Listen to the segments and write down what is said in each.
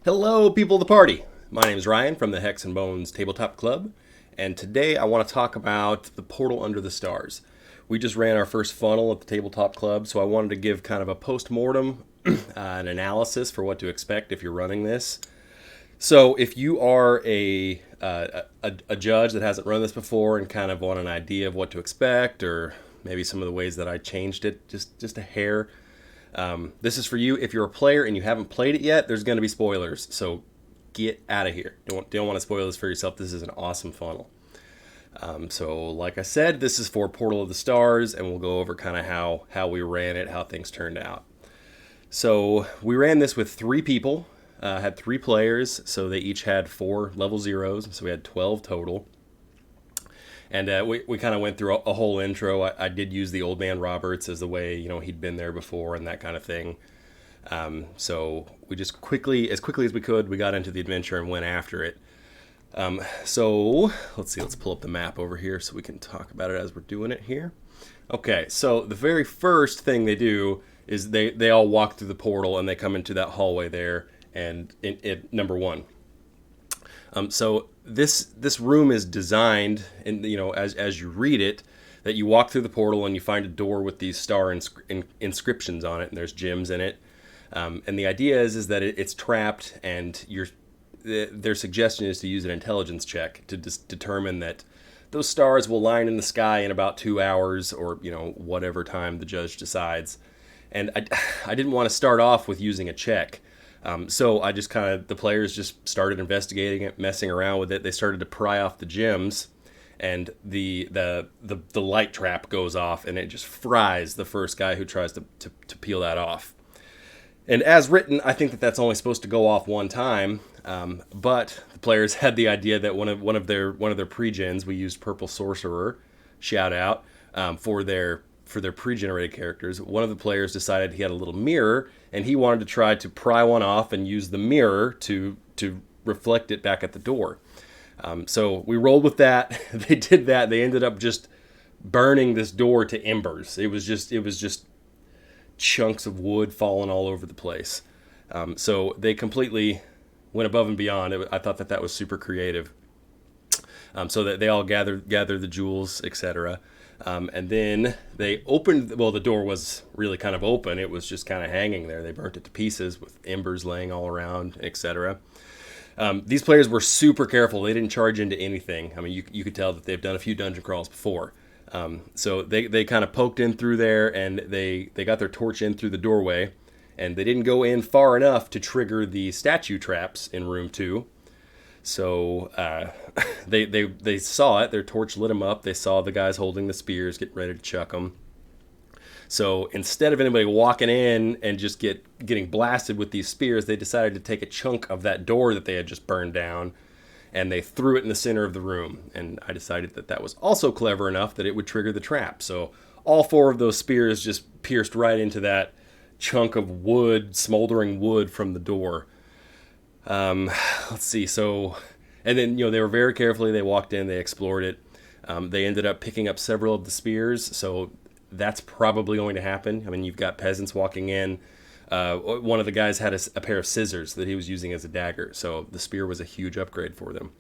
Hello, people of the party. My name is Ryan from the Hex Bones Tabletop Club, and today I want to talk about the portal under the stars. We just ran our first funnel at the Tabletop Club, so I wanted to give kind of a post-mortem, an analysis for what to expect if you're running this. So, if you are a judge that hasn't run this before and kind of want an idea of what to expect, or maybe some of the ways that I changed it just a hair, this is for you. If you're a player and you haven't played it yet, there's going to be spoilers. So get out of here. Don't want to spoil this for yourself. This is an awesome funnel. So like I said, this is for Portal of the Stars, and we'll go over kind of how we ran it, how things turned out. So we ran this with 3 people, had 3 players, so they each had 4 level 0s, so we had 12 total. And we kind of went through a whole intro. I did use the old man Roberts as the way, he'd been there before and that kind of thing. So we just as quickly as we could, we got into the adventure and went after it. So let's see, let's pull up the map over here so we can talk about it as we're doing it here. Okay, so the very first thing they do is they all walk through the portal and they come into that hallway there, and number 1. So this room is designed, and as you read it, that you walk through the portal and you find a door with these star inscriptions on it, and there's gems in it. And the idea is that it's trapped, and their suggestion is to use an intelligence check to determine that those stars will line in the sky in about 2 hours, or whatever time the judge decides. And I didn't want to start off with using a check. So I just the players just started investigating it, messing around with it. They started to pry off the gems, and the light trap goes off, and it just fries the first guy who tries to peel that off. And as written, I think that's only supposed to go off one time. But the players had the idea that one of their pre-gens, we used Purple Sorcerer, shout out, for their pre-generated characters. One of the players decided he had a little mirror, and he wanted to try to pry one off and use the mirror to reflect it back at the door. So we rolled with that. They did that. They ended up just burning this door to embers. It was just chunks of wood falling all over the place. So they completely went above and beyond. I thought that was super creative. So that they all gathered the jewels, etc. And then they opened, the door was really kind of open. It was just kind of hanging there. They burnt it to pieces with embers laying all around, etc. These players were super careful. They didn't charge into anything. I mean, you could tell that they've done a few dungeon crawls before. So they kind of poked in through there, and they got their torch in through the doorway, and they didn't go in far enough to trigger the statue traps in room 2. So they saw it. Their torch lit them up. They saw the guys holding the spears, getting ready to chuck them. So instead of anybody walking in and just getting blasted with these spears, they decided to take a chunk of that door that they had just burned down, and they threw it in the center of the room. And I decided that was also clever enough that it would trigger the trap. So all 4 of those spears just pierced right into that chunk of wood, smoldering wood from the door. Let's see. So, and then, they were very carefully, they walked in, they explored it. They ended up picking up several of the spears. So that's probably going to happen. I mean, you've got peasants walking in. One of the guys had a pair of scissors that he was using as a dagger. So the spear was a huge upgrade for them.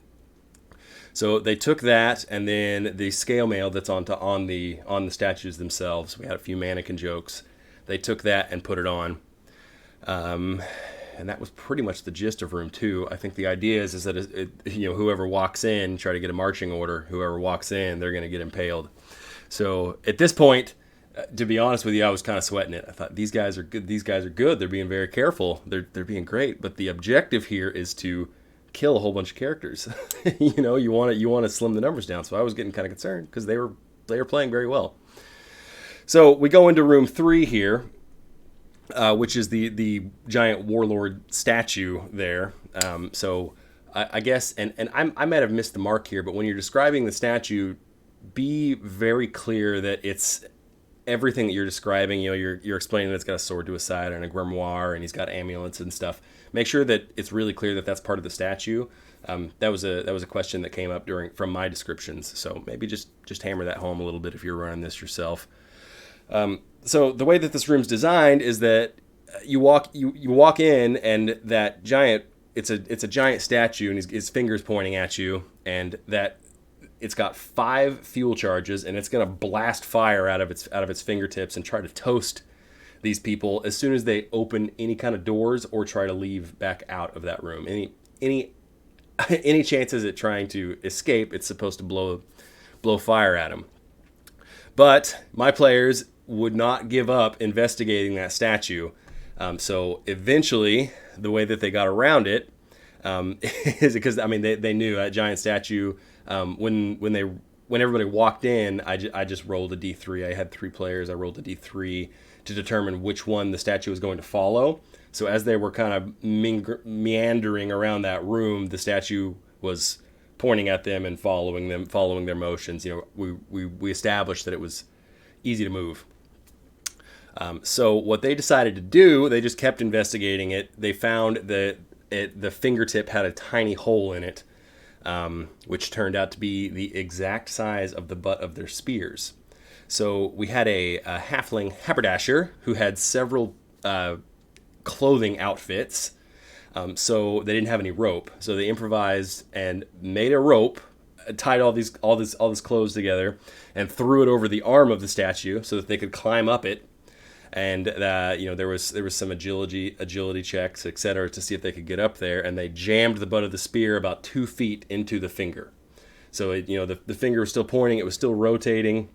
So they took that, and then the scale mail that's on the statues themselves. We had a few mannequin jokes. They took that and put it on. And that was pretty much the gist of room 2. I think the idea is that whoever walks in, try to get a marching order. Whoever walks in, they're going to get impaled. So at this point, to be honest with you, I was kind of sweating it. I thought these guys are good. These guys are good. They're being very careful. They're being great. But the objective here is to kill a whole bunch of characters. You want to slim the numbers down. So I was getting kind of concerned because they were playing very well. So we go into room 3 here. Which is the giant warlord statue there. So I guess, and I might have missed the mark here, but when you're describing the statue, be very clear that it's everything that you're describing. You're explaining that it's got a sword to his side and a grimoire, and he's got amulets and stuff. Make sure that it's really clear that that's part of the statue. That was a question that came up from my descriptions. So maybe just hammer that home a little bit if you're running this yourself. So the way that this room's designed is that you walk in, and that giant it's a giant statue, and his fingers pointing at you, and that it's got 5 fuel charges, and it's gonna blast fire out of its fingertips and try to toast these people as soon as they open any kind of doors or try to leave back out of that room. Any any chances at trying to escape, it's supposed to blow fire at them. But my players would not give up investigating that statue. So eventually, the way that they got around it is because, I mean, they knew that giant statue. When everybody walked in, I just rolled a d3. I had 3 players. I rolled a d3 to determine which one the statue was going to follow. So as they were kind of meandering around that room, the statue was pointing at them and following their motions. You know, we established that it was easy to move. So what they decided to do, they just kept investigating it. They found that the fingertip had a tiny hole in it, which turned out to be the exact size of the butt of their spears. So we had a halfling haberdasher who had several clothing outfits. So they didn't have any rope. So they improvised and made a rope, tied all this clothes together, and threw it over the arm of the statue so that they could climb up it. And there was some agility checks, etc., to see if they could get up there. And they jammed the butt of the spear about 2 feet into the finger. So the finger was still pointing, it was still rotating,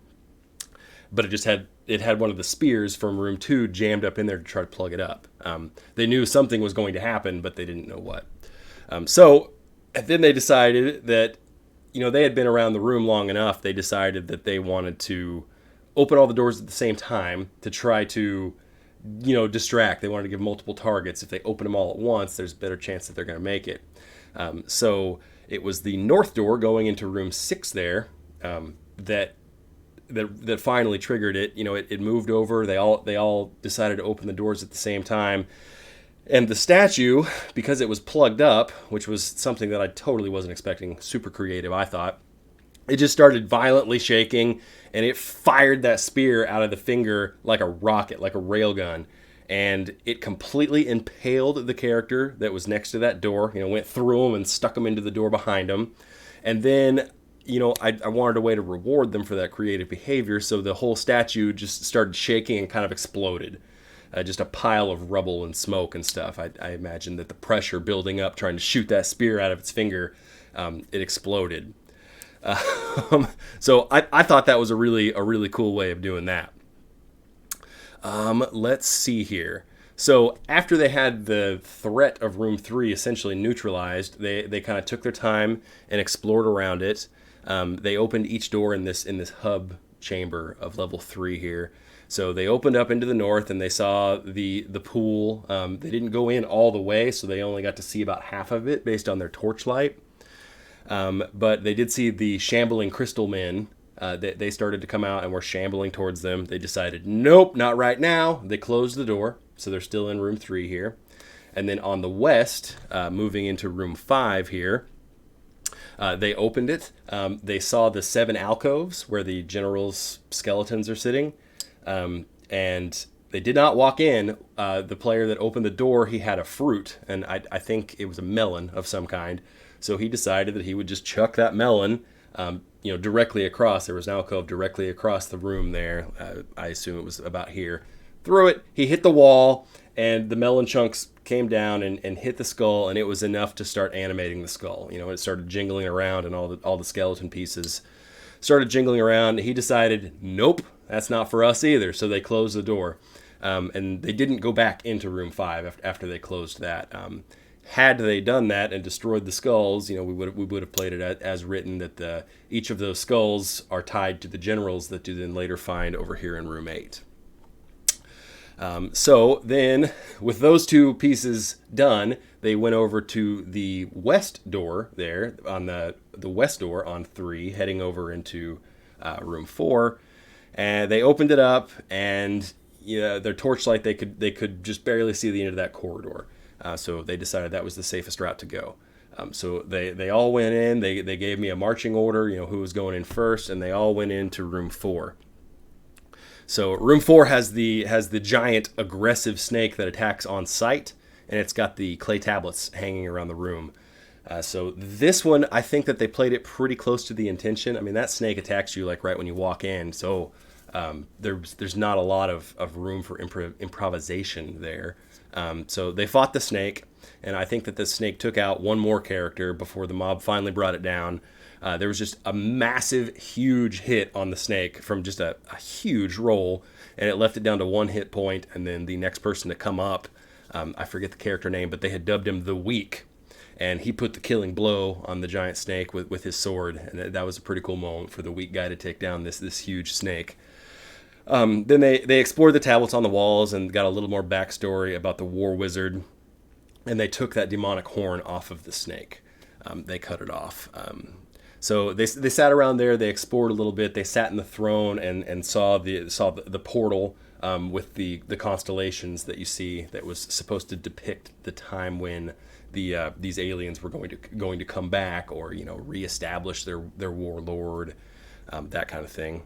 but it had one of the spears from room 2 jammed up in there to try to plug it up. They knew something was going to happen, but they didn't know what. So then they decided that, they had been around the room long enough. They decided that they wanted to open all the doors at the same time to try to, distract. They wanted to give multiple targets. If they open them all at once, there's a better chance that they're going to make it. So it was the north door going into room 6 there that finally triggered it. It moved over. They all decided to open the doors at the same time. And the statue, because it was plugged up, which was something that I totally wasn't expecting, super creative, I thought, it just started violently shaking, and it fired that spear out of the finger like a rocket, like a railgun. And it completely impaled the character that was next to that door, went through him and stuck him into the door behind him. And then, I wanted a way to reward them for that creative behavior, so the whole statue just started shaking and kind of exploded. Just a pile of rubble and smoke and stuff. I imagine that the pressure building up, trying to shoot that spear out of its finger, it exploded. So I thought that was a really cool way of doing that. Let's see here. So after they had the threat of room 3 essentially neutralized, they kind of took their time and explored around it. They opened each door in this hub chamber of level 3 here. So they opened up into the north, and they saw the pool. They didn't go in all the way, so they only got to see about half of it based on their torchlight. But they did see the shambling crystal men. They started to come out and were shambling towards them. They decided, nope, not right now. They closed the door, so they're still in room 3 here. And then on the west, moving into room 5 here, they opened it. They saw the 7 alcoves where the general's skeletons are sitting. And they did not walk in. The player that opened the door, he had a fruit, and I think it was a melon of some kind. So he decided that he would just chuck that melon, directly across. There was an alcove directly across the room there. I assume it was about here. Threw it. He hit the wall, and the melon chunks came down and hit the skull, and it was enough to start animating the skull. It started jingling around, and all the skeleton pieces started jingling around. He decided, nope, that's not for us either. So they closed the door, and they didn't go back into room 5 after they closed that. Had they done that and destroyed the skulls, we would have played it as written, that each of those skulls are tied to the generals that you then later find over here in room 8. So then, with those 2 pieces done, they went over to the west door there, on the west door on 3, heading over into room 4. And they opened it up, and their torchlight, they could just barely see the end of that corridor. So they decided that was the safest route to go. So they all went in. They gave me a marching order, who was going in first, and they all went into room 4. So room 4 has the giant aggressive snake that attacks on sight. and it's got the clay tablets hanging around the room. So this one, I think that they played it pretty close to the intention. I mean, that snake attacks you like right when you walk in, so there's not a lot of room for improvisation there. So they fought the snake, and I think that the snake took out one more character before the mob finally brought it down. There was just a massive, huge hit on the snake from just a huge roll, and it left it down to 1 hit point, and then the next person to come up, I forget the character name, but they had dubbed him the Weak, and he put the killing blow on the giant snake with his sword, and that was a pretty cool moment for the weak guy to take down this huge snake. Then they explored the tablets on the walls and got a little more backstory about the war wizard, and they took that demonic horn off of the snake. They cut it off. So they sat around there. They explored a little bit. They sat in the throne and saw the portal with the constellations that you see that was supposed to depict the time when these aliens were going to come back, or reestablish their warlord, that kind of thing.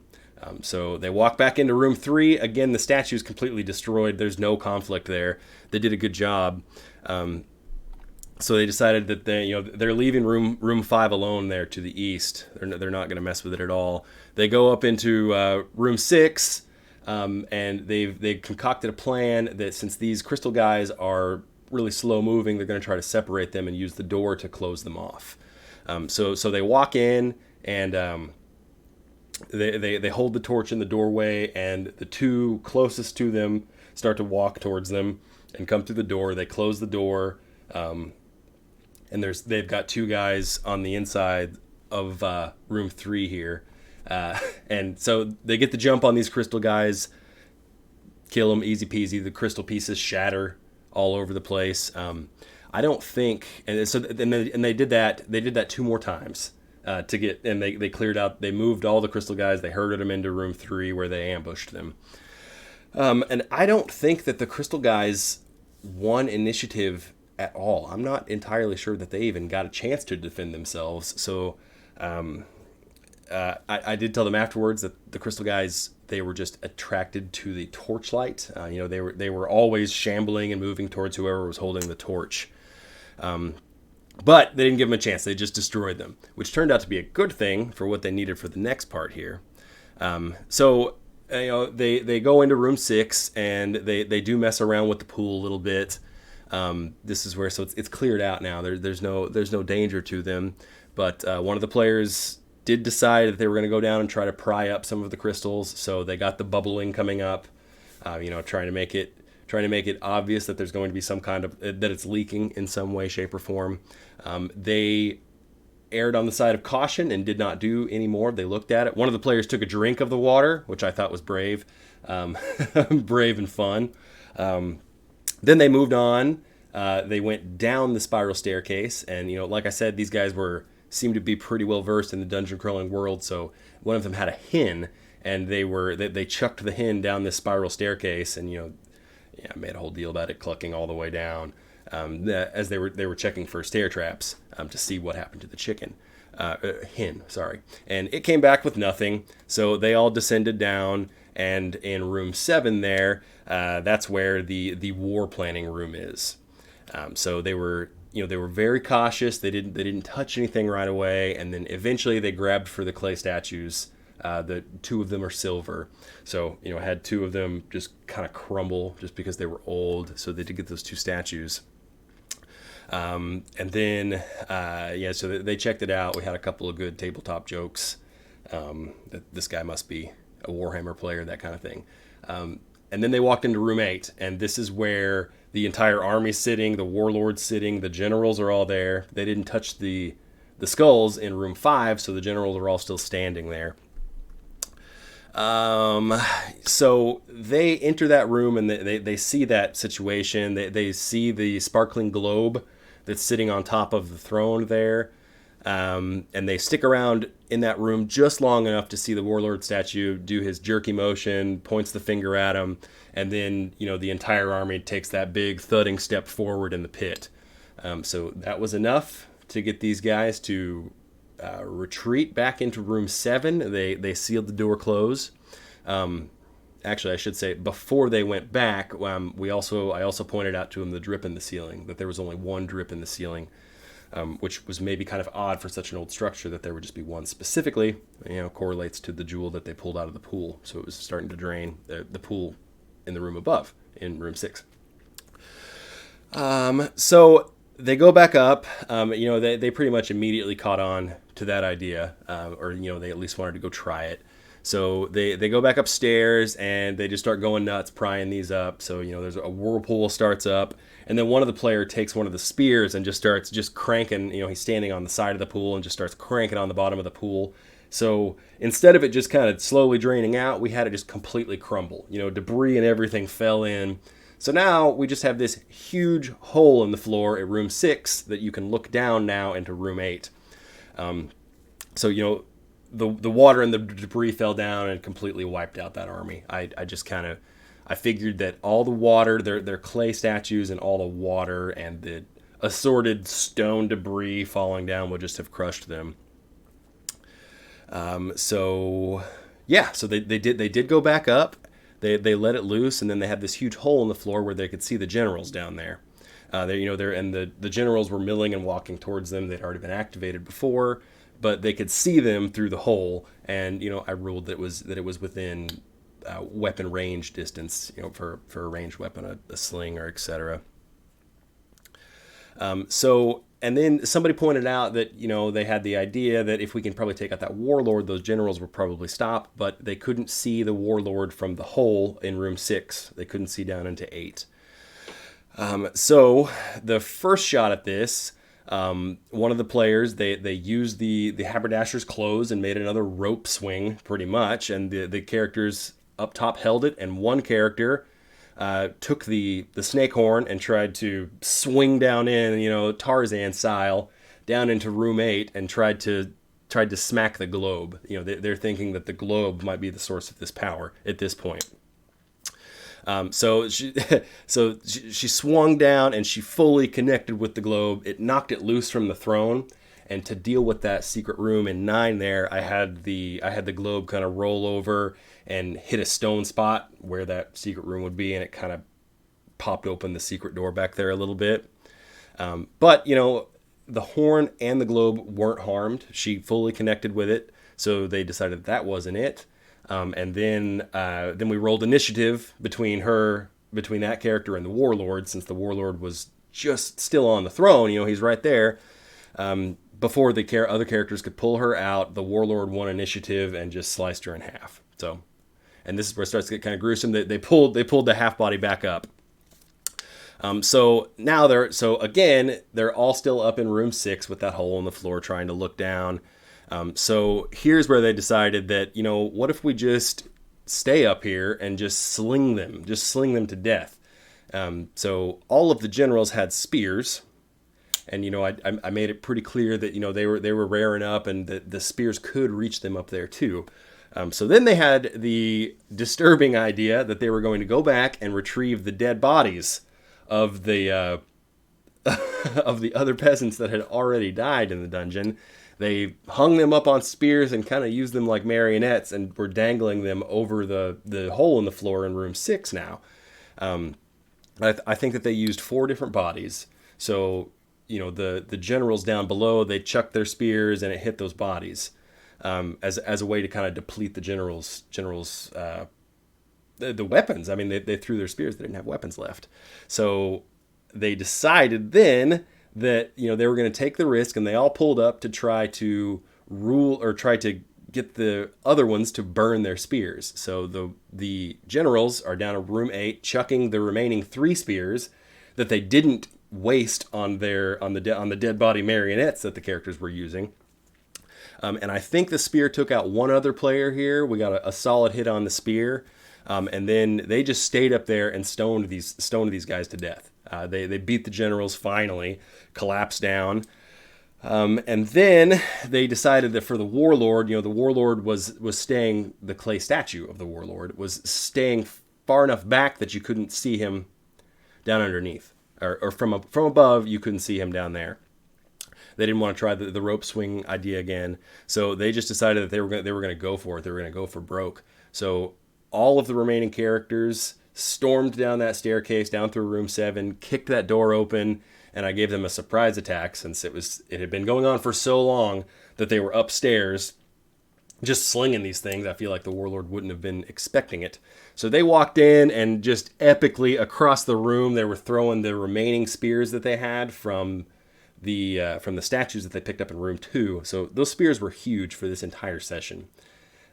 So they walk back into room 3. Again, the statue's completely destroyed. There's no conflict there. They did a good job. So they decided that they're leaving room 5 alone there to the east. They're not going to mess with it at all. They go up into room 6, and they've concocted a plan that since these crystal guys are really slow moving, they're going to try to separate them and use the door to close them off. So they walk in, and they hold the torch in the doorway, and the 2 closest to them start to walk towards them and come through the door. They close the door, and they've got 2 guys on the inside of room 3 here, and so they get the jump on these crystal guys, kill them easy peasy. The crystal pieces shatter all over the place. I don't think, and so they did that. They did that 2 more times. To get, and they cleared out, they moved all the crystal guys, they herded them into room 3 where they ambushed them. And I don't think that the crystal guys won initiative at all. I'm not entirely sure that they even got a chance to defend themselves. So I did tell them afterwards that the crystal guys, they were just attracted to the torchlight. They were always shambling and moving towards whoever was holding the torch. But they didn't give them a chance. They just destroyed them, which turned out to be a good thing for what they needed for the next part here. So they go into room 6, and they do mess around with the pool a little bit. This is where, so it's cleared out now. There's no danger to them. But one of the players did decide that they were going to go down and try to pry up some of the crystals. So they got the bubbling coming up, trying to make it obvious that there's going to be some kind of, that it's leaking in some way, shape, or form. They erred on the side of caution and did not do any more. They looked at it. One of the players took a drink of the water, which I thought was brave, brave and fun. Then they moved on. They went down the spiral staircase, and like I said, these guys seemed to be pretty well versed in the dungeon crawling world. So one of them had a hen, and they chucked the hen down this spiral staircase, and I made a whole deal about it clucking all the way down, as they were checking for stair traps to see what happened to the hen, sorry. And it came back with nothing, so they all descended down, and in room 7 there, that's where the war planning room is. So they were very cautious. They didn't touch anything right away, and then eventually they grabbed for the clay statues. The 2 of them are silver, so had 2 of them just kind of crumble just because they were old. So they did get those 2 statues, and then so they checked it out. We had a couple of good tabletop jokes. That this guy must be a Warhammer player, that kind of thing. And then they walked into room 8, and this is where the entire army's sitting, the warlord's sitting, the generals are all there. They didn't touch the skulls in room 5, so the generals are all still standing there. So they enter that room, and they see that situation. They see the sparkling globe that's sitting on top of the throne there. And they stick around in that room just long enough to see the warlord statue do his jerky motion, points the finger at him, and then the entire army takes that big thudding step forward in the pit. So that was enough to get these guys to retreat back into room 7. They sealed the door close. actually, I should say, before they went back, I also pointed out to them the drip in the ceiling, that there was only one drip in the ceiling, which was maybe kind of odd for such an old structure that there would just be one specifically. Correlates to the jewel that they pulled out of the pool, so it was starting to drain the pool in the room above, in room 6. So they go back up. They pretty much immediately caught on to that idea, or they at least wanted to go try it. So they go back upstairs and they just start going nuts, prying these up. So there's a whirlpool starts up, and then one of the player takes one of the spears and just starts cranking. He's standing on the side of the pool and just starts cranking on the bottom of the pool. So instead of it just kind of slowly draining out, we had it just completely crumble. Debris and everything fell in. So now we just have this huge hole in the floor at room 6 that you can look down now into room 8. The water and the debris fell down and completely wiped out that army. I figured that all the water, their clay statues, and all the water and the assorted stone debris falling down would just have crushed them. So they did go back up. They let it loose, and then they had this huge hole in the floor where they could see the generals down there. The generals were milling and walking towards them. They'd already been activated before, but they could see them through the hole. And I ruled that it was within weapon range distance. For a ranged weapon, a sling or etc. And then somebody pointed out that, they had the idea that if we can probably take out that warlord, those generals will probably stop, but they couldn't see the warlord from the hole in room 6. They couldn't see down into 8. So the first shot at this, one of the players, they used the haberdasher's clothes and made another rope swing pretty much. And the characters up top held it. And one character took the snake horn and tried to swing down in, Tarzan style, down into room 8 and tried to smack the globe. They're thinking that the globe might be the source of this power at this point. So she swung down and she fully connected with the globe. It knocked it loose from the throne. And to deal with that secret room in 9 there, I had the globe kind of roll over and hit a stone spot where that secret room would be, and it kind of popped open the secret door back there a little bit. But the horn and the globe weren't harmed. She fully connected with it, so they decided that wasn't it. And then we rolled initiative between that character and the warlord, since the warlord was just still on the throne. He's right there. Before the other characters could pull her out, the warlord won initiative and just sliced her in half. So, and this is where it starts to get kind of gruesome. They pulled the half body back up. So now they're all still up in room 6 with that hole in the floor, trying to look down. So here's where they decided that, what if we just stay up here and just sling them to death. So all of the generals had spears. And, I made it pretty clear that, they were raring up and that the spears could reach them up there too. So then they had the disturbing idea that they were going to go back and retrieve the dead bodies of the of the other peasants that had already died in the dungeon. They hung them up on spears and kind of used them like marionettes and were dangling them over the hole in the floor in room 6 now. I think that they used 4 different bodies. So the generals down below, they chucked their spears and it hit those bodies, as a way to kind of deplete the generals the weapons. I mean, they threw their spears. They didn't have weapons left. So they decided then that, they were going to take the risk, and they all pulled up to try to get the other ones to burn their spears. So the generals are down in room 8, chucking the remaining 3 spears that they didn't waste on the dead body marionettes that the characters were using. And I think the spear took out one other player here. We got a solid hit on the spear. And then they just stayed up there and stoned these guys to death. They beat the generals finally, collapsed down. And then they decided that for the warlord, the warlord was staying, the clay statue of the warlord was staying far enough back that you couldn't see him down underneath. Or from above, you couldn't see him down there. They didn't want to try the rope swing idea again, so they just decided that they were going to go for it. They were going to go for broke. So all of the remaining characters, stormed down that staircase, down through room 7, kicked that door open, and I gave them a surprise attack since it had been going on for so long that they were upstairs just slinging these things. I feel like the Warlord wouldn't have been expecting it. So they walked in and just epically across the room, they were throwing the remaining spears that they had from the statues that they picked up in room 2. So those spears were huge for this entire session.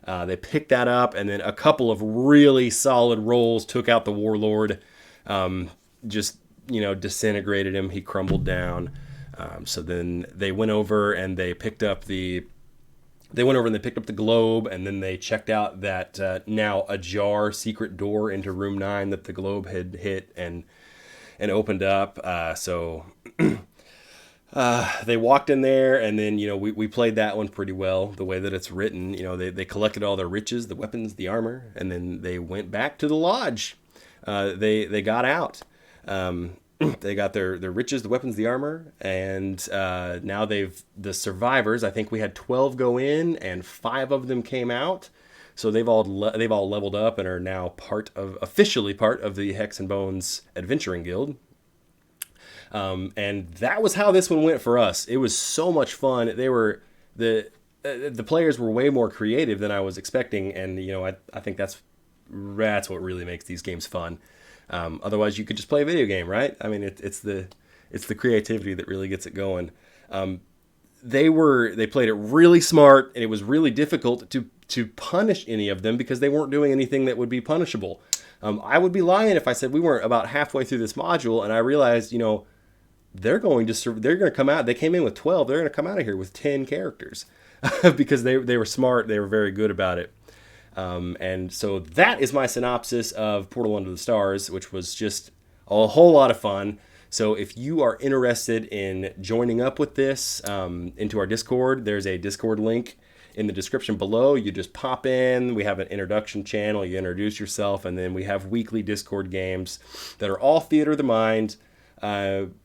They picked that up, and then a couple of really solid rolls took out the Warlord. Just, disintegrated him. He crumbled down. So then they went over and they picked up the globe, and then they checked out that now ajar secret door into room 9 that the globe had hit and opened up. So they walked in there, and then we played that one pretty well the way that it's written. They collected all their riches, the weapons, the armor, and then they went back to the lodge. They got out. They got their riches, the weapons, the armor, and now the survivors. I think we had 12 go in, and 5 of them came out. So they've all leveled up and are now officially part of the Hex and Bones Adventuring Guild. And that was how this one went for us. It was so much fun. The players were way more creative than I was expecting, and I think that's what really makes these games fun. Otherwise, you could just play a video game, right? I mean, it's the creativity that really gets it going. They played it really smart, and it was really difficult to punish any of them because they weren't doing anything that would be punishable. I would be lying if I said we weren't about halfway through this module, and I realized, they're going to come out. They came in with 12. They're going to come out of here with 10 characters because they were smart. They were very good about it. And so that is my synopsis of Portal Under the Stars, which was just a whole lot of fun. So if you are interested in joining up with this into our Discord, there's a Discord link in the description below. You just pop in. We have an introduction channel. You introduce yourself, and then we have weekly Discord games that are all theater of the mind.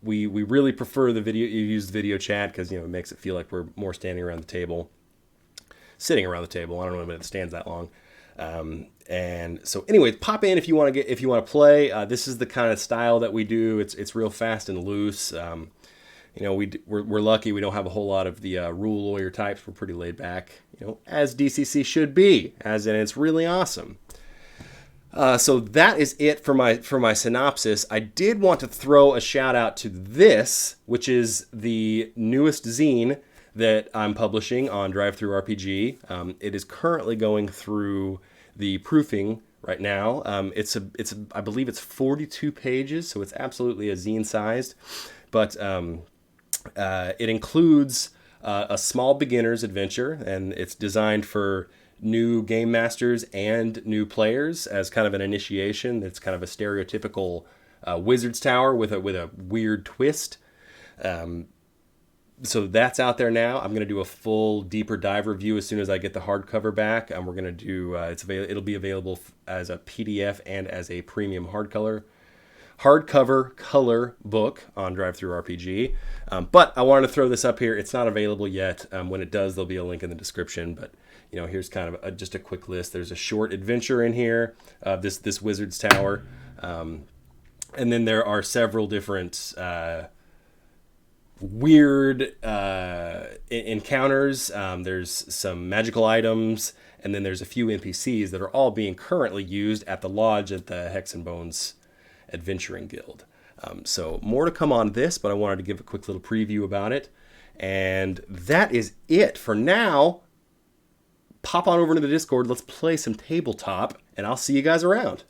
We really prefer you use the video chat because it makes it feel like we're more sitting around the table. I don't know if it stands that long. And so anyway, pop in if you want to play. This is the kind of style that we do. It's real fast and loose. We're lucky we don't have a whole lot of the rule lawyer types. We're pretty laid back, as DCC should be, and it's really awesome. So that is it for my synopsis. I did want to throw a shout out to this, which is the newest zine that I'm publishing on DriveThruRPG. It is currently going through the proofing right now. I believe it's 42 pages, so it's absolutely a zine sized, but it includes a small beginner's adventure, and it's designed for new game masters and new players as kind of an initiation. It's kind of a stereotypical Wizard's Tower with a weird twist. So that's out there now. I'm going to do a full deeper dive review as soon as I get the hardcover back, and we're going to do it'll be available as a PDF and as a premium hardcover color book on DriveThruRPG. But I wanted to throw this up here. It's not available yet. When it does, there'll be a link in the description. But here's kind of just a quick list. There's a short adventure in here, this Wizard's Tower, and then there are several different weird encounters. There's some magical items, and then there's a few NPCs that are all being currently used at the lodge at the Hex and Bones Adventuring Guild. So more to come on this, but I wanted to give a quick little preview about it. And that is it for now. Pop on over to the Discord. Let's play some tabletop, and I'll see you guys around.